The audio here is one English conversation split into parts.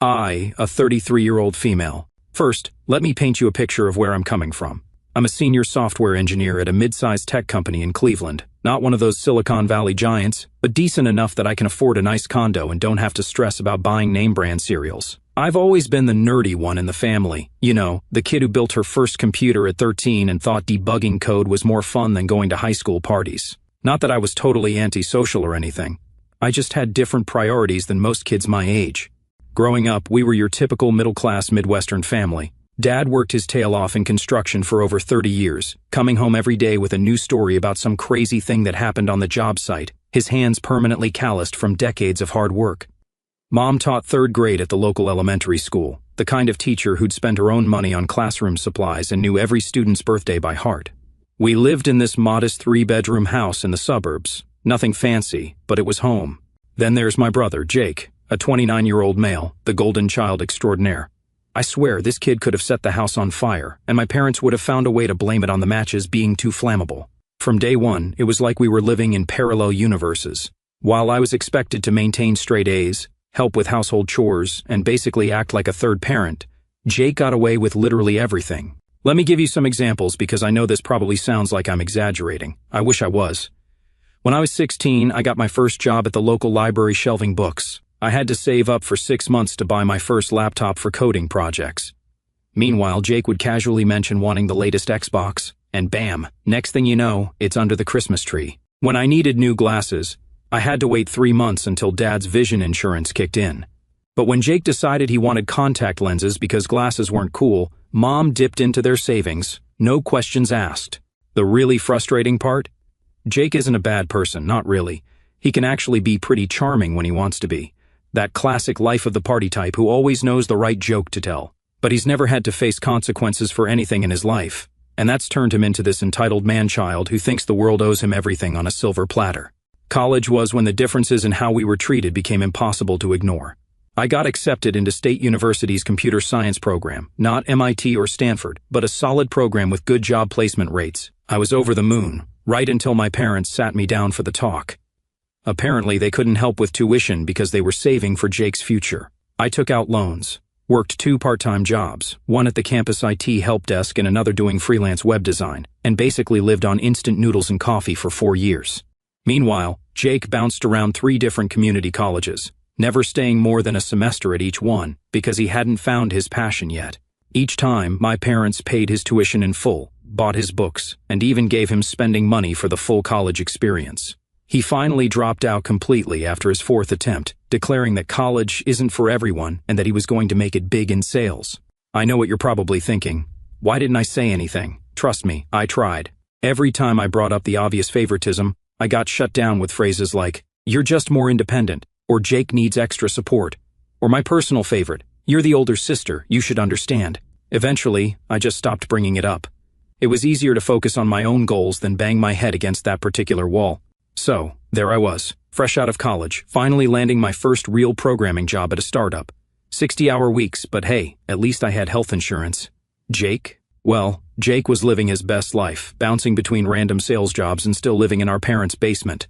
I, a 33-year-old female. First, let me paint you a picture of where I'm coming from. I'm a senior software engineer at a mid-sized tech company in Cleveland. Not one of those Silicon Valley giants, but decent enough that I can afford a nice condo and don't have to stress about buying name-brand cereals. I've always been the nerdy one in the family. You know, the kid who built her first computer at 13 and thought debugging code was more fun than going to high school parties. Not that I was totally antisocial or anything. I just had different priorities than most kids my age. Growing up, we were your typical middle-class Midwestern family. Dad worked his tail off in construction for over 30 years, coming home every day with a new story about some crazy thing that happened on the job site, his hands permanently calloused from decades of hard work. Mom taught third grade at the local elementary school, the kind of teacher who'd spend her own money on classroom supplies and knew every student's birthday by heart. We lived in this modest 3-bedroom house in the suburbs. Nothing fancy, but it was home. Then there's my brother, Jake, a 29-year-old male, the golden child extraordinaire. I swear this kid could have set the house on fire, and my parents would have found a way to blame it on the matches being too flammable. From day one, it was like we were living in parallel universes. While I was expected to maintain straight A's, help with household chores, and basically act like a third parent, Jake got away with literally everything. Let me give you some examples because I know this probably sounds like I'm exaggerating. I wish I was. When I was 16, I got my first job at the local library shelving books. I had to save up for 6 months to buy my first laptop for coding projects. Meanwhile, Jake would casually mention wanting the latest Xbox, and bam, next thing you know, it's under the Christmas tree. When I needed new glasses, I had to wait 3 months until Dad's vision insurance kicked in. But when Jake decided he wanted contact lenses because glasses weren't cool, Mom dipped into their savings, no questions asked. The really frustrating part? Jake isn't a bad person, not really. He can actually be pretty charming when he wants to be. That classic life of the party type who always knows the right joke to tell. But he's never had to face consequences for anything in his life. And that's turned him into this entitled man-child who thinks the world owes him everything on a silver platter. College was when the differences in how we were treated became impossible to ignore. I got accepted into State University's computer science program, not MIT or Stanford, but a solid program with good job placement rates. I was over the moon, right until my parents sat me down for the talk. Apparently, they couldn't help with tuition because they were saving for Jake's future. I took out loans, worked 2 part-time jobs, one at the campus IT help desk and another doing freelance web design, and basically lived on instant noodles and coffee for 4 years. Meanwhile, Jake bounced around 3 different community colleges, never staying more than a semester at each one because he hadn't found his passion yet. Each time, my parents paid his tuition in full, bought his books, and even gave him spending money for the full college experience. He finally dropped out completely after his 4th attempt, declaring that college isn't for everyone and that he was going to make it big in sales. I know what you're probably thinking. Why didn't I say anything? Trust me, I tried. Every time I brought up the obvious favoritism, I got shut down with phrases like, "You're just more independent," or "Jake needs extra support," or my personal favorite, "You're the older sister, you should understand." Eventually, I just stopped bringing it up. It was easier to focus on my own goals than bang my head against that particular wall. So, there I was, fresh out of college, finally landing my first real programming job at a startup. 60-hour weeks, but hey, at least I had health insurance. Jake? Well, Jake was living his best life, bouncing between random sales jobs and still living in our parents' basement.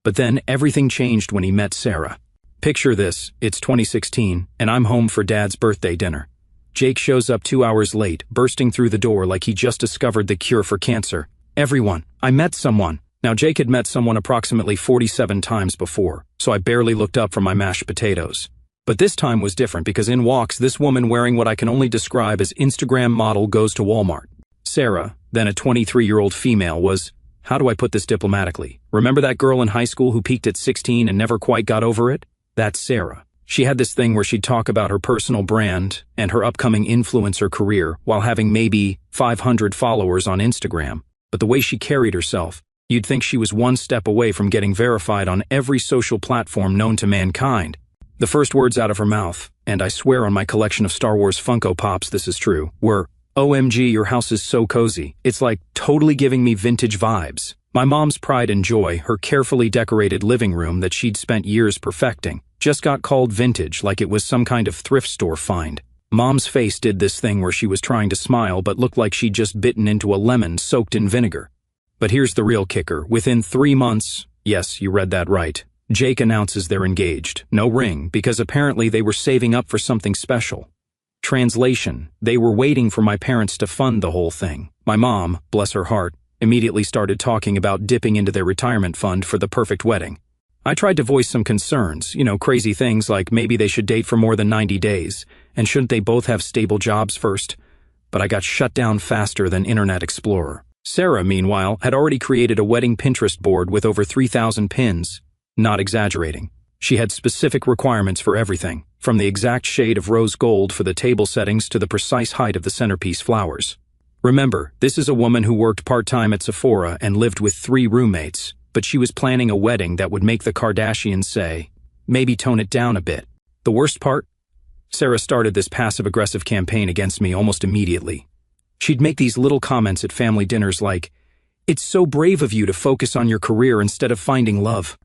But then everything changed when he met Sarah. Picture this, it's 2016, and I'm home for Dad's birthday dinner. Jake shows up 2 hours late, bursting through the door like he just discovered the cure for cancer. "Everyone, I met someone." Now, Jake had met someone approximately 47 times before, so I barely looked up from my mashed potatoes. But this time was different because in walks this woman wearing what I can only describe as Instagram model goes to Walmart. Sarah, then a 23-year-old female, was, how do I put this diplomatically? Remember that girl in high school who peaked at 16 and never quite got over it? That's Sarah. She had this thing where she'd talk about her personal brand and her upcoming influencer career while having maybe 500 followers on Instagram. But the way she carried herself, you'd think she was one step away from getting verified on every social platform known to mankind. The first words out of her mouth, and I swear on my collection of Star Wars Funko Pops this is true, were, "OMG, your house is so cozy. It's like totally giving me vintage vibes." My mom's pride and joy, her carefully decorated living room that she'd spent years perfecting, just got called vintage like it was some kind of thrift store find. Mom's face did this thing where she was trying to smile but looked like she'd just bitten into a lemon soaked in vinegar. But here's the real kicker. Within 3 months, yes, you read that right, Jake announces they're engaged. No ring, because apparently they were saving up for something special. Translation: they were waiting for my parents to fund the whole thing. My mom, bless her heart, immediately started talking about dipping into their retirement fund for the perfect wedding. I tried to voice some concerns, crazy things like maybe they should date for more than 90 days, and shouldn't they both have stable jobs first? But I got shut down faster than Internet Explorer. Sarah, meanwhile, had already created a wedding Pinterest board with over 3,000 pins. Not exaggerating. She had specific requirements for everything, from the exact shade of rose gold for the table settings to the precise height of the centerpiece flowers. Remember, this is a woman who worked part-time at Sephora and lived with 3 roommates, but she was planning a wedding that would make the Kardashians say, maybe tone it down a bit. The worst part? Sarah started this passive-aggressive campaign against me almost immediately. She'd make these little comments at family dinners like, "It's so brave of you to focus on your career instead of finding love."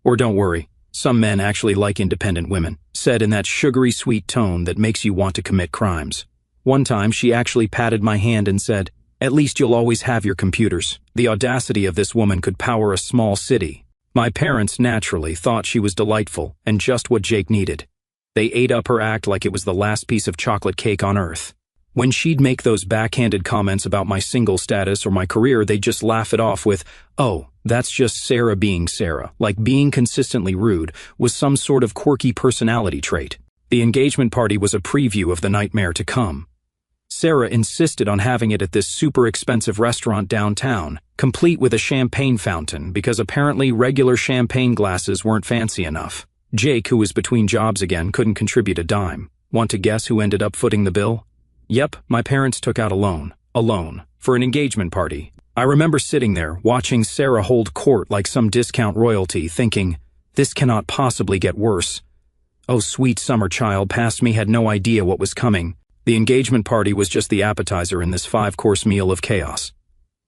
Or "Don't worry, some men actually like independent women," said in that sugary sweet tone that makes you want to commit crimes. One time she actually patted my hand and said, "At least you'll always have your computers." The audacity of this woman could power a small city. My parents naturally thought she was delightful and just what Jake needed. They ate up her act like it was the last piece of chocolate cake on earth. When she'd make those backhanded comments about my single status or my career, they'd just laugh it off with, "Oh, that's just Sarah being Sarah," like being consistently rude was some sort of quirky personality trait. The engagement party was a preview of the nightmare to come. Sarah insisted on having it at this super expensive restaurant downtown, complete with a champagne fountain because apparently regular champagne glasses weren't fancy enough. Jake, who was between jobs again, couldn't contribute a dime. Want to guess who ended up footing the bill? Yep, my parents took out a loan, for an engagement party. I remember sitting there, watching Sarah hold court like some discount royalty, thinking, this cannot possibly get worse. Oh, sweet summer child past me had no idea what was coming. The engagement party was just the appetizer in this 5-course meal of chaos.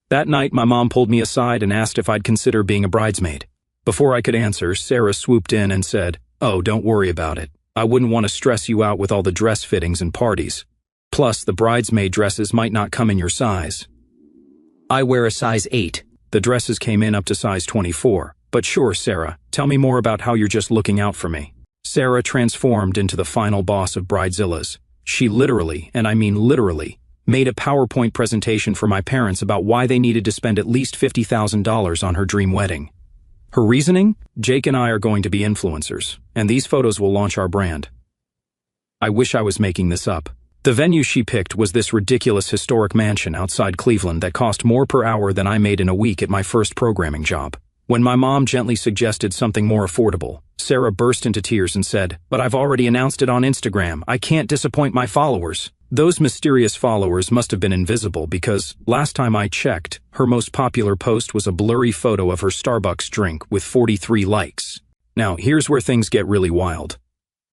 That night, my mom pulled me aside and asked if I'd consider being a bridesmaid. Before I could answer, Sarah swooped in and said, "Oh, don't worry about it. I wouldn't want to stress you out with all the dress fittings and parties. Plus, the bridesmaid dresses might not come in your size." I wear a size 8. The dresses came in up to size 24. But sure, Sarah, tell me more about how you're just looking out for me. Sarah transformed into the final boss of Bridezillas. She literally, and I mean literally, made a PowerPoint presentation for my parents about why they needed to spend at least $50,000 on her dream wedding. Her reasoning? Jake and I are going to be influencers, and these photos will launch our brand. I wish I was making this up. The venue she picked was this ridiculous historic mansion outside Cleveland that cost more per hour than I made in a week at my first programming job. When my mom gently suggested something more affordable, Sarah burst into tears and said, "But I've already announced it on Instagram. I can't disappoint my followers." Those mysterious followers must have been invisible because, last time I checked, her most popular post was a blurry photo of her Starbucks drink with 43 likes. Now, here's where things get really wild.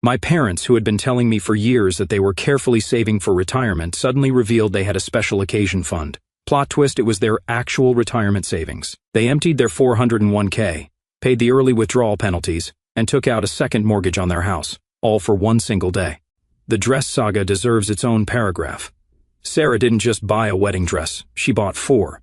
My parents, who had been telling me for years that they were carefully saving for retirement, suddenly revealed they had a special occasion fund. Plot twist, it was their actual retirement savings. They emptied their 401k, paid the early withdrawal penalties, and took out a second mortgage on their house, all for one single day. The dress saga deserves its own paragraph. Sarah didn't just buy a wedding dress, she bought 4.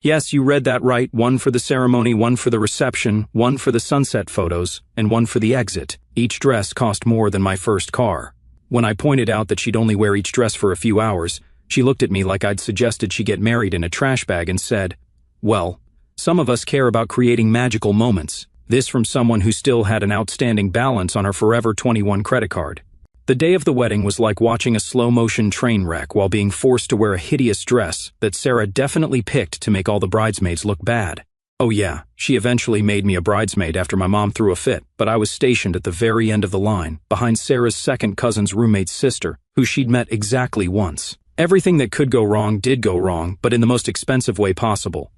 Yes, you read that right, 1 for the ceremony, 1 for the reception, 1 for the sunset photos, and 1 for the exit. Each dress cost more than my first car. When I pointed out that she'd only wear each dress for a few hours, she looked at me like I'd suggested she get married in a trash bag and said, "Well, some of us care about creating magical moments." This from someone who still had an outstanding balance on her Forever 21 credit card. The day of the wedding was like watching a slow-motion train wreck while being forced to wear a hideous dress that Sarah definitely picked to make all the bridesmaids look bad. Oh yeah, she eventually made me a bridesmaid after my mom threw a fit, but I was stationed at the very end of the line, behind Sarah's second cousin's roommate's sister, who she'd met exactly once. Everything that could go wrong did go wrong, but in the most expensive way possible.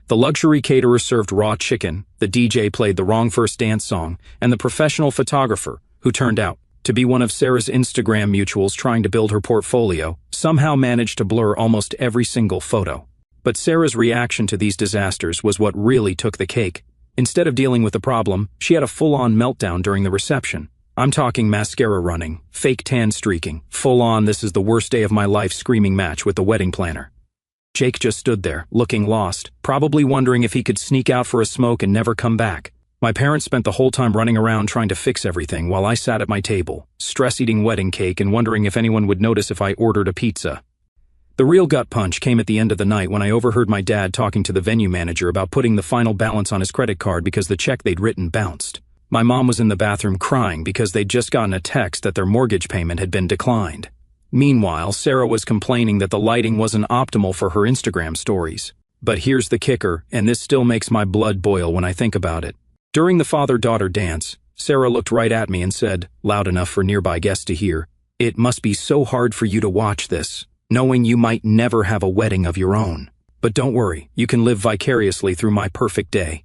The luxury caterer served raw chicken, the DJ played the wrong first dance song, and the professional photographer, who turned out to be one of Sarah's Instagram mutuals trying to build her portfolio, somehow managed to blur almost every single photo. But Sarah's reaction to these disasters was what really took the cake. Instead of dealing with the problem, she had a full-on meltdown during the reception. I'm talking mascara running, fake tan streaking, full-on "this is the worst day of my life" screaming match with the wedding planner. Jake just stood there, looking lost, probably wondering if he could sneak out for a smoke and never come back. My parents spent the whole time running around trying to fix everything while I sat at my table, stress-eating wedding cake and wondering if anyone would notice if I ordered a pizza. The real gut punch came at the end of the night when I overheard my dad talking to the venue manager about putting the final balance on his credit card because the check they'd written bounced. My mom was in the bathroom crying because they'd just gotten a text that their mortgage payment had been declined. Meanwhile, Sarah was complaining that the lighting wasn't optimal for her Instagram stories. But here's the kicker, and this still makes my blood boil when I think about it. During the father-daughter dance, Sarah looked right at me and said, loud enough for nearby guests to hear, "It must be so hard for you to watch this, knowing you might never have a wedding of your own. But don't worry, you can live vicariously through my perfect day."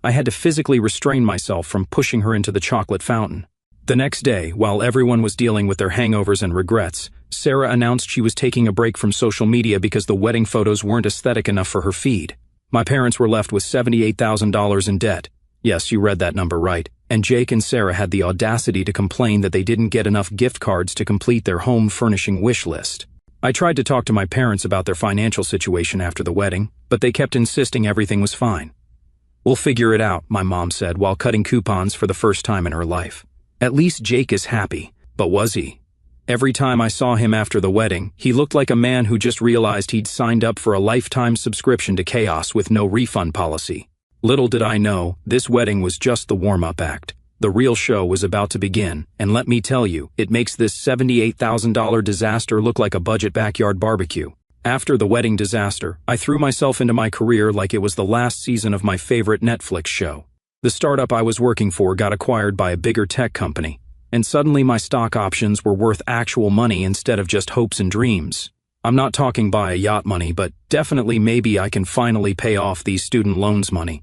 I had to physically restrain myself from pushing her into the chocolate fountain. The next day, while everyone was dealing with their hangovers and regrets, Sarah announced she was taking a break from social media because the wedding photos weren't aesthetic enough for her feed. My parents were left with $78,000 in debt. Yes, you read that number right. And Jake and Sarah had the audacity to complain that they didn't get enough gift cards to complete their home furnishing wish list. I tried to talk to my parents about their financial situation after the wedding, but they kept insisting everything was fine. "We'll figure it out," my mom said while cutting coupons for the first time in her life. At least Jake is happy, but was he? Every time I saw him after the wedding, he looked like a man who just realized he'd signed up for a lifetime subscription to chaos with no refund policy. Little did I know, this wedding was just the warm-up act. The real show was about to begin, and let me tell you, it makes this $78,000 disaster look like a budget backyard barbecue. After the wedding disaster, I threw myself into my career like it was the last season of my favorite Netflix show. The startup I was working for got acquired by a bigger tech company, and suddenly my stock options were worth actual money instead of just hopes and dreams. I'm not talking buy a yacht money, but definitely maybe I can finally pay off these student loans money.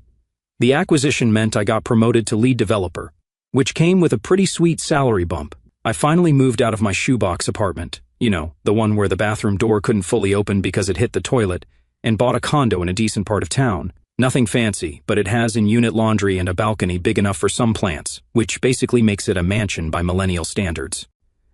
The acquisition meant I got promoted to lead developer, which came with a pretty sweet salary bump. I finally moved out of my shoebox apartment, you know, the one where the bathroom door couldn't fully open because it hit the toilet, and bought a condo in a decent part of town. Nothing fancy, but it has in-unit laundry and a balcony big enough for some plants, which basically makes it a mansion by millennial standards.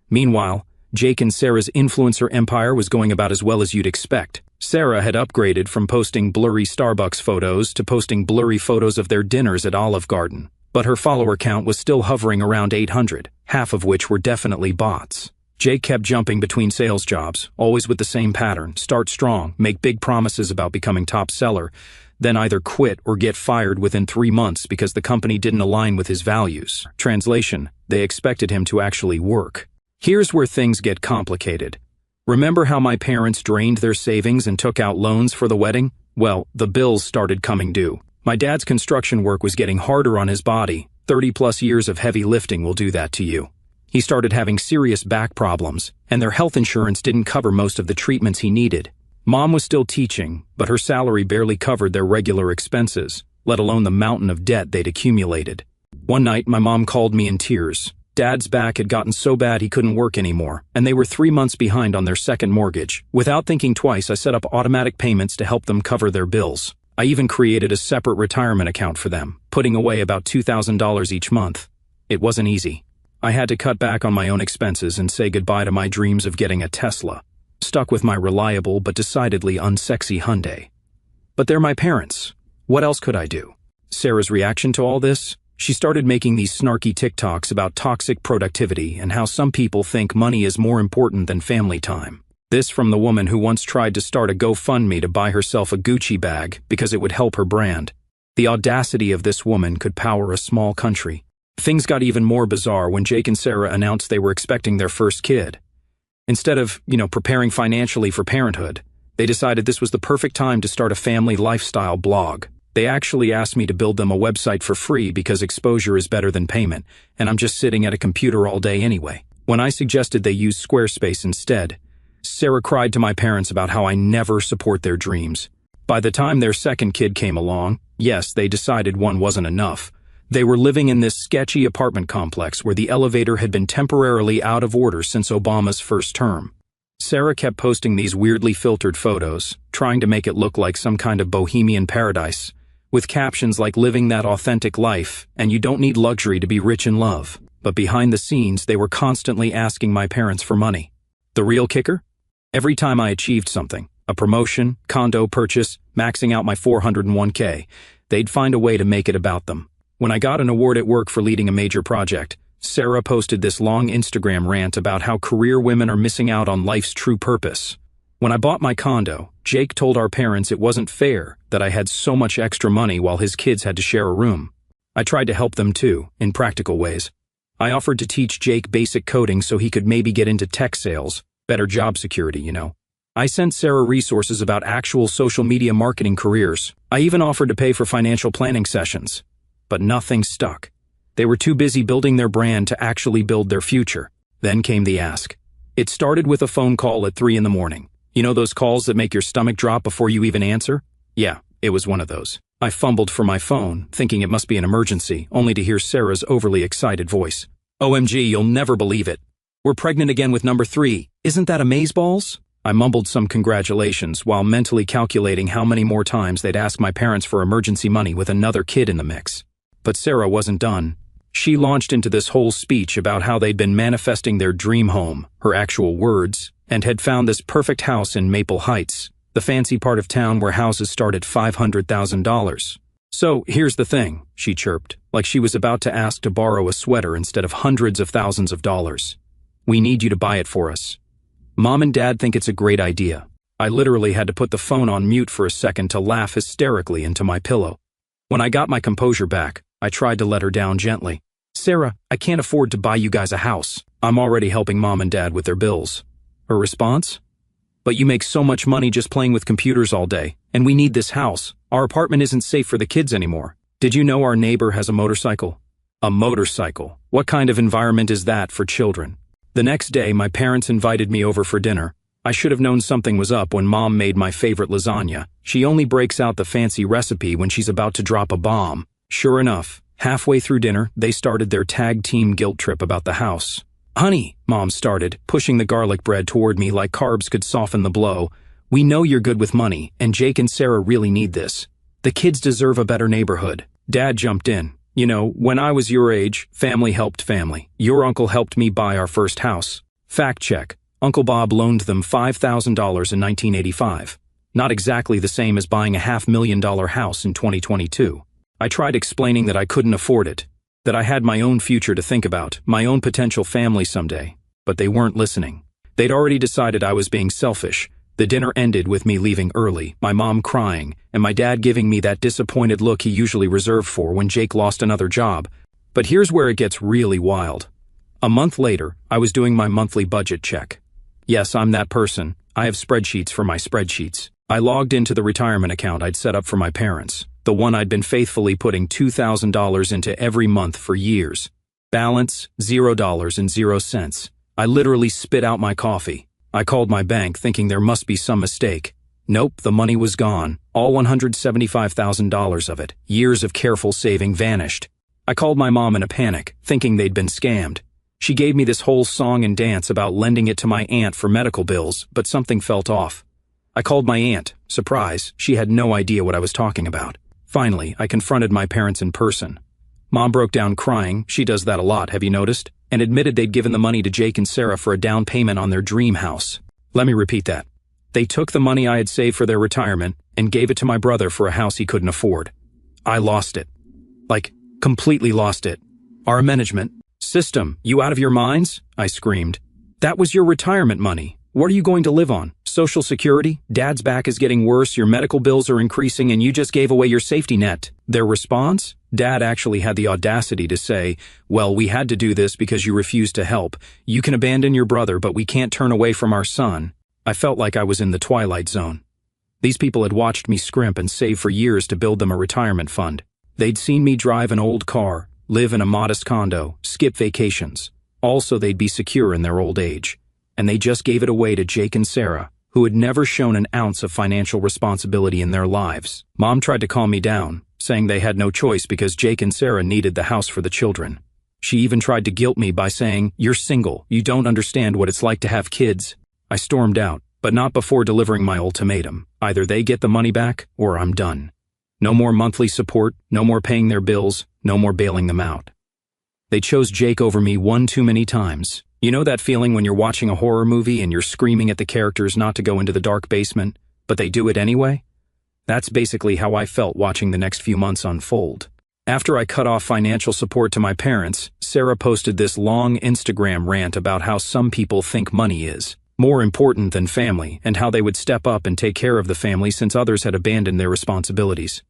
Meanwhile, Jake and Sarah's influencer empire was going about as well as you'd expect. Sarah had upgraded from posting blurry Starbucks photos to posting blurry photos of their dinners at Olive Garden, but her follower count was still hovering around 800, half of which were definitely bots. Jake kept jumping between sales jobs, always with the same pattern: start strong, make big promises about becoming top seller, then either quit or get fired within 3 months because the company didn't align with his values. Translation: they expected him to actually work. Here's where things get complicated. Remember how my parents drained their savings and took out loans for the wedding? Well, the bills started coming due. My dad's construction work was getting harder on his body. 30+ years of heavy lifting will do that to you. He started having serious back problems, and their health insurance didn't cover most of the treatments he needed. Mom was still teaching, but her salary barely covered their regular expenses, let alone the mountain of debt they'd accumulated. One night, my mom called me in tears. Dad's back had gotten so bad he couldn't work anymore, and they were 3 months behind on their second mortgage. Without thinking twice, I set up automatic payments to help them cover their bills. I even created a separate retirement account for them, putting away about $2,000 each month. It wasn't easy. I had to cut back on my own expenses and say goodbye to my dreams of getting a Tesla. Stuck with my reliable but decidedly unsexy Hyundai. But they're my parents. What else could I do? Sarah's reaction to all this? She started making these snarky TikToks about toxic productivity and how some people think money is more important than family time. This from the woman who once tried to start a GoFundMe to buy herself a Gucci bag because it would help her brand. The audacity of this woman could power a small country. Things got even more bizarre when Jake and Sarah announced they were expecting their first kid. Instead of, preparing financially for parenthood, they decided this was the perfect time to start a family lifestyle blog. They actually asked me to build them a website for free because exposure is better than payment, and I'm just sitting at a computer all day anyway. When I suggested they use Squarespace instead, Sarah cried to my parents about how I never support their dreams. By the time their second kid came along, yes, they decided one wasn't enough. They were living in this sketchy apartment complex where the elevator had been temporarily out of order since Obama's first term. Sarah kept posting these weirdly filtered photos, trying to make it look like some kind of bohemian paradise, with captions like "living that authentic life," and "you don't need luxury to be rich in love." But behind the scenes, they were constantly asking my parents for money. The real kicker? Every time I achieved something, a promotion, condo purchase, maxing out my 401k, they'd find a way to make it about them. When I got an award at work for leading a major project, Sarah posted this long Instagram rant about how career women are missing out on life's true purpose. When I bought my condo, Jake told our parents it wasn't fair that I had so much extra money while his kids had to share a room. I tried to help them too, in practical ways. I offered to teach Jake basic coding so he could maybe get into tech sales, better job security, you know. I sent Sarah resources about actual social media marketing careers. I even offered to pay for financial planning sessions. But nothing stuck. They were too busy building their brand to actually build their future. Then came the ask. It started with a phone call at 3 in the morning. You know those calls that make your stomach drop before you even answer? Yeah, it was one of those. I fumbled for my phone, thinking it must be an emergency, only to hear Sarah's overly excited voice. OMG, you'll never believe it. We're pregnant again with number 3. Isn't that amazeballs? I mumbled some congratulations while mentally calculating how many more times they'd ask my parents for emergency money with another kid in the mix. But Sarah wasn't done. She launched into this whole speech about how they'd been manifesting their dream home, her actual words, and had found this perfect house in Maple Heights, the fancy part of town where houses start at $500,000. So, here's the thing, she chirped, like she was about to ask to borrow a sweater instead of hundreds of thousands of dollars. We need you to buy it for us. Mom and Dad think it's a great idea. I literally had to put the phone on mute for a second to laugh hysterically into my pillow. When I got my composure back, I tried to let her down gently. Sarah, I can't afford to buy you guys a house. I'm already helping Mom and Dad with their bills. Her response? But you make so much money just playing with computers all day, and we need this house. Our apartment isn't safe for the kids anymore. Did you know our neighbor has a motorcycle? A motorcycle? What kind of environment is that for children? The next day, my parents invited me over for dinner. I should have known something was up when Mom made my favorite lasagna. She only breaks out the fancy recipe when she's about to drop a bomb. Sure enough, halfway through dinner, they started their tag team guilt trip about the house. Honey, Mom started, pushing the garlic bread toward me like carbs could soften the blow. We know you're good with money, and Jake and Sarah really need this. The kids deserve a better neighborhood. Dad jumped in. You know, when I was your age, family helped family. Your uncle helped me buy our first house. Fact check. Uncle Bob loaned them $5,000 in 1985. Not exactly the same as buying a $500,000 house in 2022. I tried explaining that I couldn't afford it, that I had my own future to think about, my own potential family someday, but they weren't listening. They'd already decided I was being selfish. The dinner ended with me leaving early, my mom crying, and my dad giving me that disappointed look he usually reserved for when Jake lost another job. But here's where it gets really wild. A month later, I was doing my monthly budget check. Yes, I'm that person. I have spreadsheets for my spreadsheets. I logged into the retirement account I'd set up for my parents, the one I'd been faithfully putting $2,000 into every month for years. Balance, $0.00. I literally spit out my coffee. I called my bank thinking there must be some mistake. Nope, the money was gone. All $175,000 of it. Years of careful saving vanished. I called my mom in a panic, thinking they'd been scammed. She gave me this whole song and dance about lending it to my aunt for medical bills, but something felt off. I called my aunt. Surprise, she had no idea what I was talking about. Finally, I confronted my parents in person. Mom broke down crying, she does that a lot, have you noticed? And admitted they'd given the money to Jake and Sarah for a down payment on their dream house. Let me repeat that. They took the money I had saved for their retirement and gave it to my brother for a house he couldn't afford. I lost it. Like, completely lost it. Our management system, you out of your minds? I screamed. That was your retirement money. What are you going to live on? Social Security? Dad's back is getting worse, your medical bills are increasing, and you just gave away your safety net. Their response? Dad actually had the audacity to say, well, we had to do this because you refused to help. You can abandon your brother, but we can't turn away from our son. I felt like I was in the Twilight Zone. These people had watched me scrimp and save for years to build them a retirement fund. They'd seen me drive an old car, live in a modest condo, skip vacations. Also, they'd be secure in their old age. And they just gave it away to Jake and Sarah, who had never shown an ounce of financial responsibility in their lives. Mom tried to calm me down, saying they had no choice because Jake and Sarah needed the house for the children. She even tried to guilt me by saying, you're single, you don't understand what it's like to have kids. I stormed out, but not before delivering my ultimatum. Either they get the money back, or I'm done. No more monthly support, no more paying their bills, no more bailing them out. They chose Jake over me one too many times. You know that feeling when you're watching a horror movie and you're screaming at the characters not to go into the dark basement, but they do it anyway? That's basically how I felt watching the next few months unfold. After I cut off financial support to my parents, Sarah posted this long Instagram rant about how some people think money is more important than family and how they would step up and take care of the family since others had abandoned their responsibilities.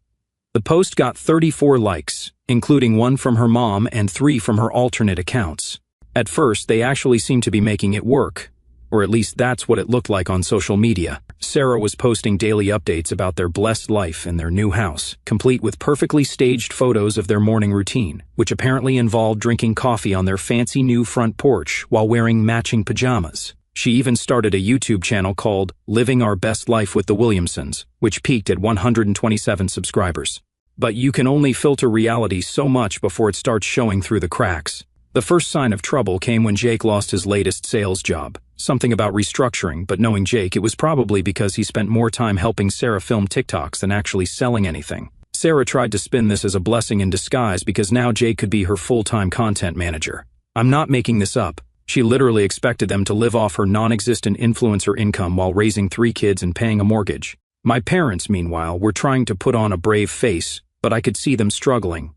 The post got 34 likes, including 1 from her mom and 3 from her alternate accounts. At first, they actually seemed to be making it work, or at least that's what it looked like on social media. Sarah was posting daily updates about their blessed life in their new house, complete with perfectly staged photos of their morning routine, which apparently involved drinking coffee on their fancy new front porch while wearing matching pajamas. She even started a YouTube channel called Living Our Best Life with the Williamsons, which peaked at 127 subscribers. But you can only filter reality so much before it starts showing through the cracks. The first sign of trouble came when Jake lost his latest sales job. Something about restructuring, but knowing Jake, it was probably because he spent more time helping Sarah film TikToks than actually selling anything. Sarah tried to spin this as a blessing in disguise because now Jake could be her full-time content manager. I'm not making this up. She literally expected them to live off her non-existent influencer income while raising 3 kids and paying a mortgage. My parents, meanwhile, were trying to put on a brave face, but I could see them struggling.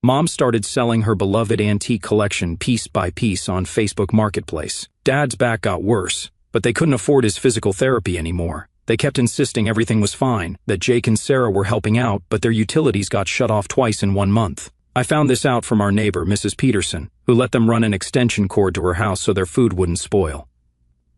Mom started selling her beloved antique collection piece by piece on Facebook Marketplace. Dad's back got worse, but they couldn't afford his physical therapy anymore. They kept insisting everything was fine, that Jake and Sarah were helping out, but their utilities got shut off twice in 1 month. I found this out from our neighbor, Mrs. Peterson, who let them run an extension cord to her house so their food wouldn't spoil.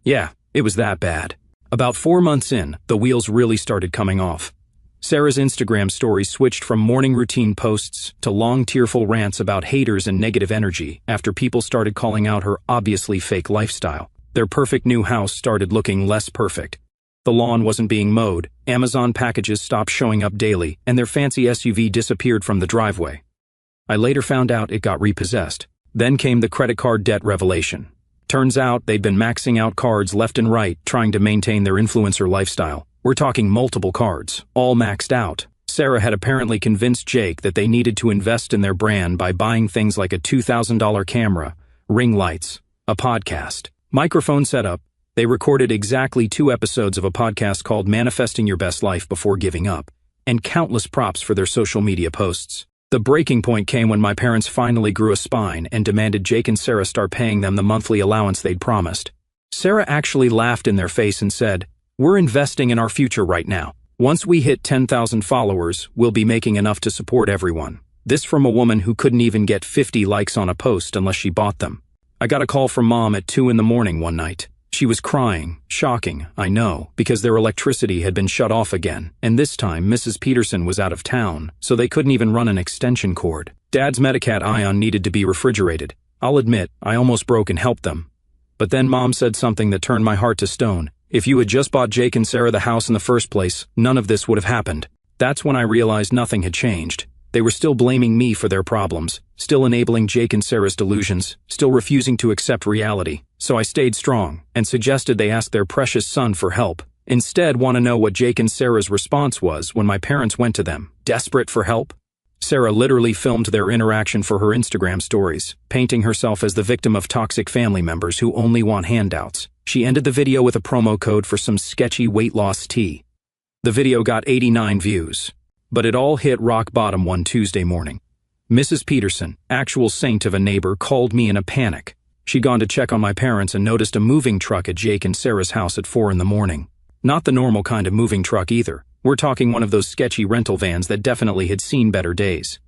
Yeah, it was that bad. About 4 months in, the wheels really started coming off. Sarah's Instagram stories switched from morning routine posts to long tearful rants about haters and negative energy after people started calling out her obviously fake lifestyle. Their perfect new house started looking less perfect. The lawn wasn't being mowed, Amazon packages stopped showing up daily, and their fancy SUV disappeared from the driveway. I later found out it got repossessed. Then came the credit card debt revelation. Turns out they'd been maxing out cards left and right, trying to maintain their influencer lifestyle. We're talking multiple cards, all maxed out. Sarah had apparently convinced Jake that they needed to invest in their brand by buying things like a $2,000 camera, ring lights, a podcast, microphone setup. They recorded exactly 2 episodes of a podcast called Manifesting Your Best Life Before Giving Up, and countless props for their social media posts. The breaking point came when my parents finally grew a spine and demanded Jake and Sarah start paying them the monthly allowance they'd promised. Sarah actually laughed in their face and said, "We're investing in our future right now. Once we hit 10,000 followers, we'll be making enough to support everyone." This from a woman who couldn't even get 50 likes on a post unless she bought them. I got a call from Mom at 2 in the morning one night. She was crying, shocking, I know, because their electricity had been shut off again, and this time Mrs. Peterson was out of town, so they couldn't even run an extension cord. Dad's Medicat Ion needed to be refrigerated. I'll admit, I almost broke and helped them. But then Mom said something that turned my heart to stone. If you had just bought Jake and Sarah the house in the first place, none of this would have happened. That's when I realized nothing had changed. They were still blaming me for their problems, still enabling Jake and Sarah's delusions, still refusing to accept reality. So I stayed strong and suggested they ask their precious son for help. Instead, want to know what Jake and Sarah's response was when my parents went to them, desperate for help? Sarah literally filmed their interaction for her Instagram stories, painting herself as the victim of toxic family members who only want handouts. She ended the video with a promo code for some sketchy weight loss tea. The video got 89 views. But it all hit rock bottom one Tuesday morning. Mrs. Peterson, actual saint of a neighbor, called me in a panic. She'd gone to check on my parents and noticed a moving truck at Jake and Sarah's house at 4 in the morning. Not the normal kind of moving truck either. We're talking one of those sketchy rental vans that definitely had seen better days.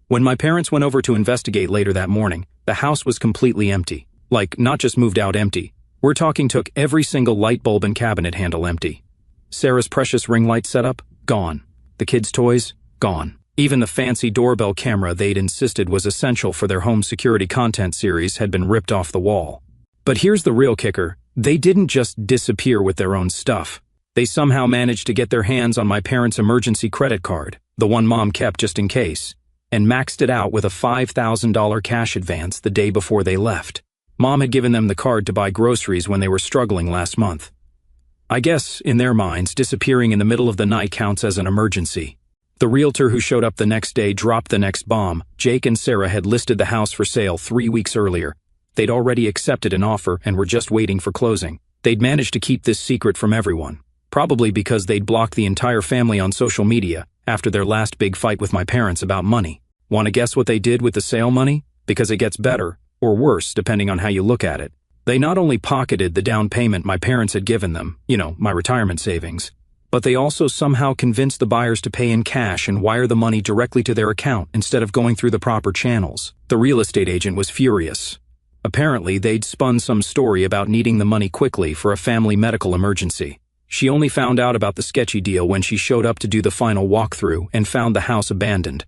When my parents went over to investigate later that morning, the house was completely empty. Like, not just moved out empty. We're talking took every single light bulb and cabinet handle empty. Sarah's precious ring light setup, gone. The kids' toys, gone. Even the fancy doorbell camera they'd insisted was essential for their home security content series had been ripped off the wall. But here's the real kicker. They didn't just disappear with their own stuff. They somehow managed to get their hands on my parents' emergency credit card, the one Mom kept just in case, and maxed it out with a $5,000 cash advance the day before they left. Mom had given them the card to buy groceries when they were struggling last month. I guess, in their minds, disappearing in the middle of the night counts as an emergency. The realtor who showed up the next day dropped the next bomb. Jake and Sarah had listed the house for sale 3 weeks earlier. They'd already accepted an offer and were just waiting for closing. They'd managed to keep this secret from everyone, probably because they'd blocked the entire family on social media after their last big fight with my parents about money. Want to guess what they did with the sale money? Because it gets better, or worse, depending on how you look at it. They not only pocketed the down payment my parents had given them, my retirement savings, but they also somehow convinced the buyers to pay in cash and wire the money directly to their account instead of going through the proper channels. The real estate agent was furious. Apparently, they'd spun some story about needing the money quickly for a family medical emergency. She only found out about the sketchy deal when she showed up to do the final walkthrough and found the house abandoned.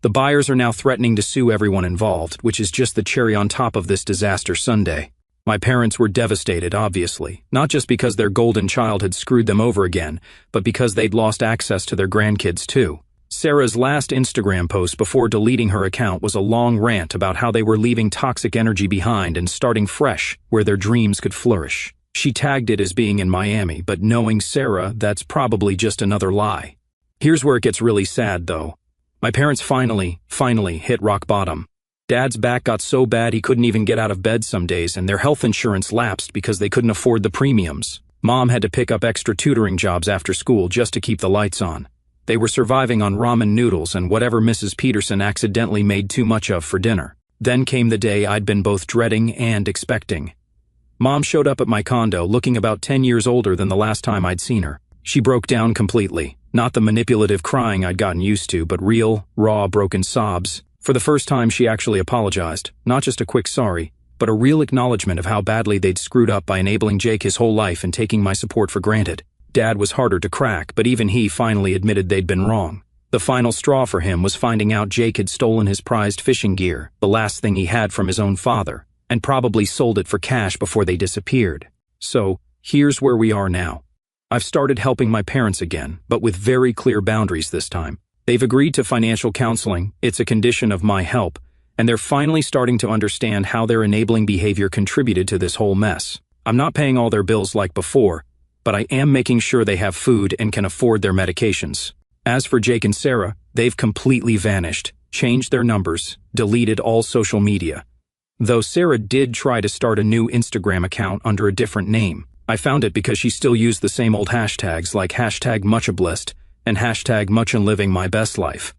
The buyers are now threatening to sue everyone involved, which is just the cherry on top of this disaster sundae. My parents were devastated, obviously, not just because their golden child had screwed them over again, but because they'd lost access to their grandkids too. Sarah's last Instagram post before deleting her account was a long rant about how they were leaving toxic energy behind and starting fresh, where their dreams could flourish. She tagged it as being in Miami, but knowing Sarah, that's probably just another lie. Here's where it gets really sad, though. My parents finally hit rock bottom. Dad's back got so bad he couldn't even get out of bed some days, and their health insurance lapsed because they couldn't afford the premiums. Mom had to pick up extra tutoring jobs after school just to keep the lights on. They were surviving on ramen noodles and whatever Mrs. Peterson accidentally made too much of for dinner. Then came the day I'd been both dreading and expecting. Mom showed up at my condo looking about 10 years older than the last time I'd seen her. She broke down completely. Not the manipulative crying I'd gotten used to, but real, raw, broken sobs. For the first time, she actually apologized. Not just a quick sorry, but a real acknowledgement of how badly they'd screwed up by enabling Jake his whole life and taking my support for granted. Dad was harder to crack, but even he finally admitted they'd been wrong. The final straw for him was finding out Jake had stolen his prized fishing gear, the last thing he had from his own father, and probably sold it for cash before they disappeared. So, here's where we are now. I've started helping my parents again, but with very clear boundaries this time. They've agreed to financial counseling, it's a condition of my help, and they're finally starting to understand how their enabling behavior contributed to this whole mess. I'm not paying all their bills like before, but I am making sure they have food and can afford their medications. As for Jake and Sarah, they've completely vanished, changed their numbers, deleted all social media. Though Sarah did try to start a new Instagram account under a different name. I found it because she still used the same old hashtags like #muchablessed and #muchandlivingmybestlife.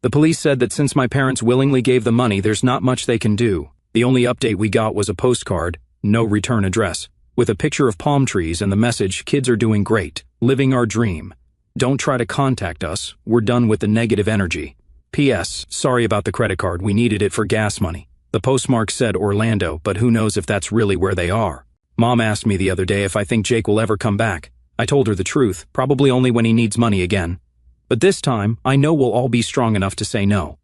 The police said that since my parents willingly gave the money, there's not much they can do. The only update we got was a postcard, no return address, with a picture of palm trees and the message, "Kids are doing great, living our dream. Don't try to contact us, we're done with the negative energy. P.S. Sorry about the credit card, we needed it for gas money." The postmark said Orlando, but who knows if that's really where they are. Mom asked me the other day if I think Jake will ever come back. I told her the truth, probably only when he needs money again. But this time, I know we'll all be strong enough to say no.